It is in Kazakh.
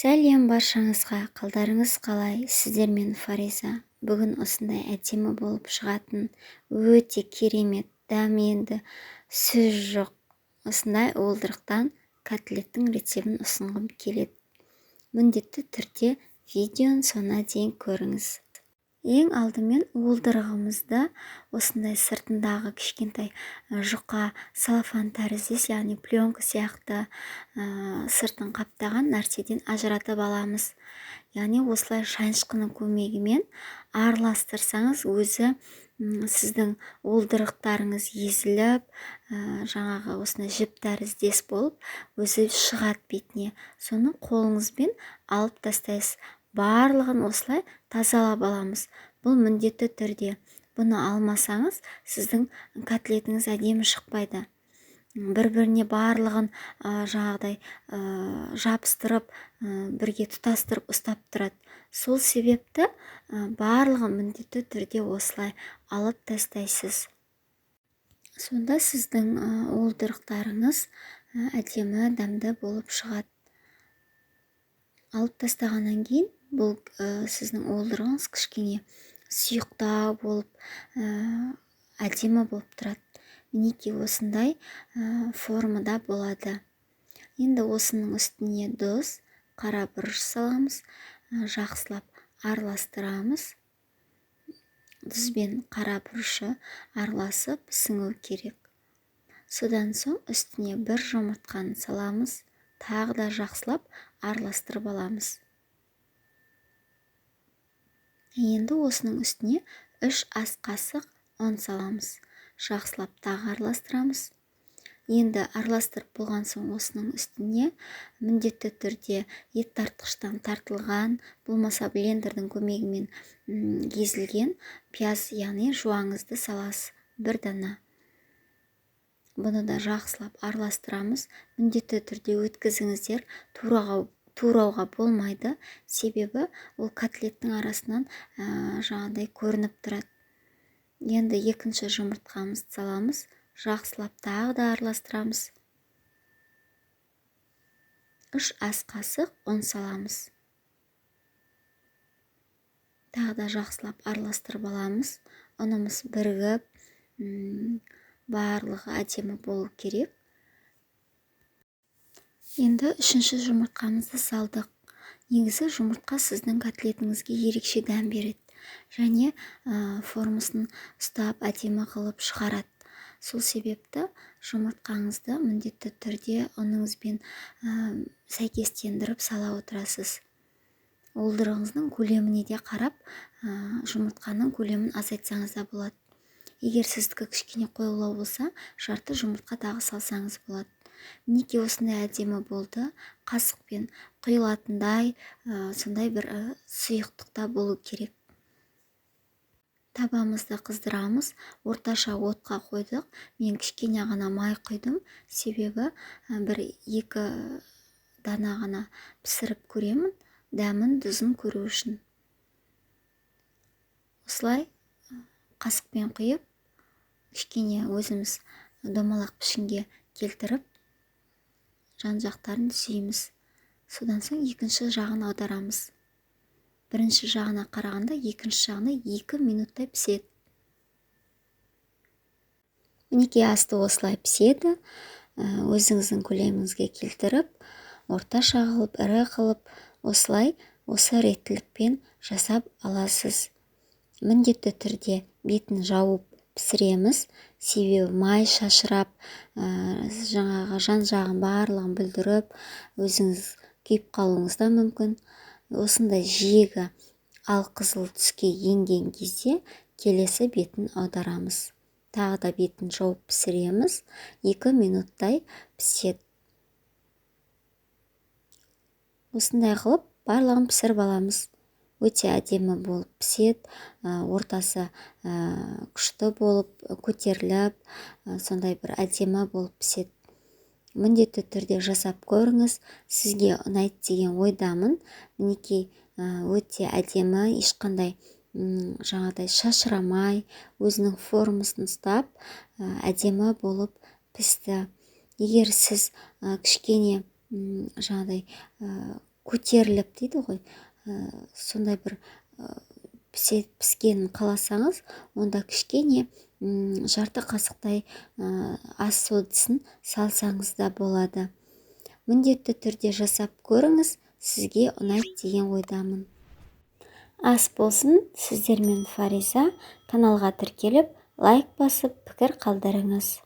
Сәлем баршаңызға, қалдарыңыз қалай? Сіздермен Фариза. Бүгін осындай әдемі болып шығатын, өте керемет, дәменді, сөз жоқ осындай уылдырықтан котлеттің рецебін ұсынғым келеді. Міндетті түрде видеоны соңына дейін көріңіз. Ең алдымен уылдырығымызды осындай сыртындағы кішкентай жұқа салафан тәріздес, яғни пленка сияқты сыртын қаптаған нәрседен ажыратып аламыз. Яғни осылай шанышқының көмегімен араластырсаңыз өзі сіздің уылдырықтарыңыз езіліп, жаңағы осындай жіп тәріздес болып өзі шығады бетіне. Соны қолыңызбен алып тастайсыз. Барлығын осылай тазалап аламыз. Бұл міндетті түрде. Бұны алмасаңыз, сіздің котлетіңіз әдемі шықпайды. Бір-біріне барлығын жаңағыдай жабыстырып, бірге тұтастырып ұстап тұрады. Сол себепті барлығын міндетті түрде осылай алып тастайсыз. Сонда сіздің уылдырықтарыңыз әдемі, дәмді болып шығады. Алып тастағаннан кейін бұл сіздің уылдырығыңыз кішкене сұйықтау болып, әдемі болып тұрады. Мінекей осындай формада болады. Енді осының үстіне тұз, қара бұрыш саламыз, жақсылап араластырамыз. Тұз бен қара бұрышы араласып сіңу керек. Содан соң үстіне бір жұмыртқаны саламыз, тағы да жақсылап араластырып аламыз. Енді осының үстіне 3 ас қасық ұн саламыз. Жақсылап тағы араластырамыз. Енді араластырып болған соң осының үстіне міндетті түрде ет тартқыштан тартылған, болмаса блендердің көмегімен езілген пияз, яғни жуаңызды саласыз, бір дана. Бұны да жақсылап араластырамыз. Міндетті түрде өткізіңіздер, турауға болмайды. Себебі ол котлеттің арасынан жаңағыдай көрініп тұрады. Енді екінші жұмыртқамызды саламыз. Жақсылап тағы да араластырамыз. 3 ас қасық ұн саламыз. Тағы да жақсылап араластырып аламыз. Ұнымыз бірігіп, барлығы әдемі болу керек. Енді 3-ші жұмыртқамызды салдық. Негізі жұмыртқа сіздің котлетіңізге ерекше дәм береді. Және формасын ұстап әдемі қылып шығарады. Сол себепті жұмыртқаңызды міндетті түрде ұныңызбен сәйкестендіріп сала отырасыз. Уылдырығыңыздың көлеміне де қарап, жұмыртқаның көлемін азайтсаңыз да болады. Егер сіздікі кішкене қоюлау болса, жарты жұмыртқа тағы салсаңыз болады. Мінекей осындай әдемі болды. Қасықпен құйылатындай, сондай бір сұйықтықта болу керек. Табамызды қыздырамыз. Орташа отқа қойдық. Мен кішкене ғана май құйдым. Себебі 1-2 дана ғана пісіріп көремін. Дәмін, тұзын көру үшін. Осылай қасықпен құйып, кішкене өзіміз домалақ пішінге келтіріп, жан жақтарын түзейміз. Содан соң екінші жағын аударамыз. Бірінші жағына қарағанда екінші жағына 2 минуттай піседі. Мінекей асты осылай піседі. Өзіңіздің көлеміңізге келтіріп, орташа қылып, ірі қылып, осылай осы реттілікпен жасап аласыз. Міндетті түрде бетін жауып пісіреміз. Себебі май шашырап, жаңағы жан жағын барлығын бүлдіріп, өзіңіз күйіп қалуыңыз да мүмкін. Осындай жиегі алқызыл түске енген кезде келесі бетін аударамыз. Тағы да бетін жауып пісіреміз. 2 минуттай піседі. Осындай қылып барлығын пісіріп аламыз. Өте әдемі болып піседі. Ортасы күшті болып, көтеріліп, сондай бір әдемі болып піседі. Міндетті түрде жасап көріңіз. Сізге ұнайды деген ойдамын. Мінекей өте әдемі, ешқандай жаңағыдай шашырамай, өзінің формасын ұстап, әдемі болып пісті. Егер сіз кішкене жаңағыдай көтеріліп дейді ғой, сондай бір піскенін қаласаңыз, онда кішкене жарты қасықтай ас содасын салсаңыз да болады. Міндетті түрде жасап көріңіз, сізге ұнайды деген ойдамын. Ас болсын, сіздермен Фариза. Каналға тіркеліп, лайк басып, пікір қалдырыңыз.